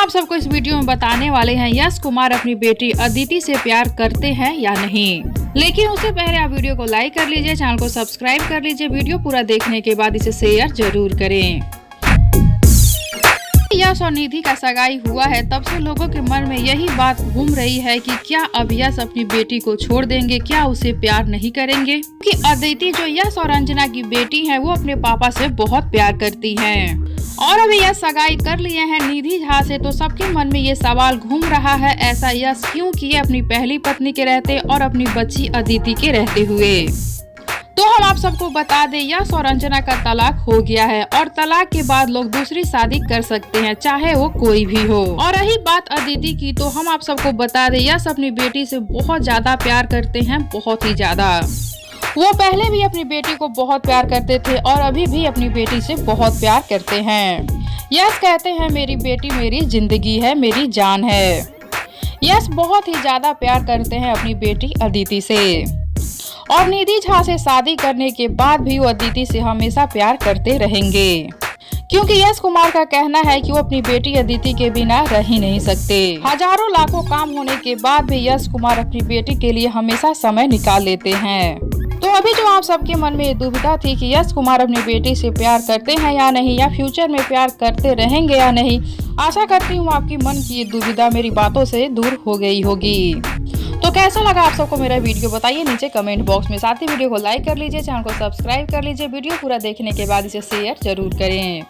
आप सबको इस वीडियो में बताने वाले हैं यश कुमार अपनी बेटी अदिति से प्यार करते हैं या नहीं। लेकिन उससे पहले आप वीडियो को लाइक कर लीजिए, चैनल को सब्सक्राइब कर लीजिए। वीडियो पूरा देखने के बाद इसे शेयर जरूर करें। यश और निधि का सगाई हुआ है, तब से लोगों के मन में यही बात घूम रही है कि क्या अब यश अपनी बेटी को छोड़ देंगे, क्या उसे प्यार नहीं करेंगे। कि अदिति जो यश और अंजना की बेटी है वो अपने पापा से बहुत प्यार करती है और अभी यश सगाई कर लिए हैं निधि झा से, तो सबके मन में ये सवाल घूम रहा है ऐसा यश क्यों किए अपनी पहली पत्नी के रहते और अपनी बच्ची अदिति के रहते हुए। तो हम आप सबको बता दें यश और अंजना का तलाक हो गया है और तलाक के बाद लोग दूसरी शादी कर सकते हैं, चाहे वो कोई भी हो। और रही बात अदिति की, तो हम आप सबको बता दें यश अपनी बेटी से बहुत ज्यादा प्यार करते हैं, बहुत ही ज्यादा। वो पहले भी अपनी बेटी को बहुत प्यार करते थे और अभी भी अपनी बेटी से बहुत प्यार करते हैं। यश कहते हैं मेरी बेटी मेरी जिंदगी है, मेरी जान है। यश बहुत ही ज्यादा प्यार करते हैं अपनी बेटी अदिति से और निधि झा से शादी करने के बाद भी वो अदिति से हमेशा प्यार करते रहेंगे, क्योंकि यश कुमार का कहना है कि वो अपनी बेटी अदिति के बिना रह ही नहीं सकते। हजारों लाखों काम होने के बाद भी यश कुमार अपनी बेटी के लिए हमेशा समय निकाल लेते हैं। तो अभी जो आप सबके मन में ये दुविधा थी कि यश कुमार अपनी बेटी से प्यार करते हैं या नहीं, या फ्यूचर में प्यार करते रहेंगे या नहीं, आशा करती हूँ आपकी मन की ये दुविधा मेरी बातों से दूर हो गई होगी। तो कैसा लगा आप सबको मेरा वीडियो बताइए नीचे कमेंट बॉक्स में। साथ ही वीडियो को लाइक कर लीजिए, चैनल को सब्सक्राइब कर लीजिए। वीडियो पूरा देखने के बाद इसे शेयर जरूर करें।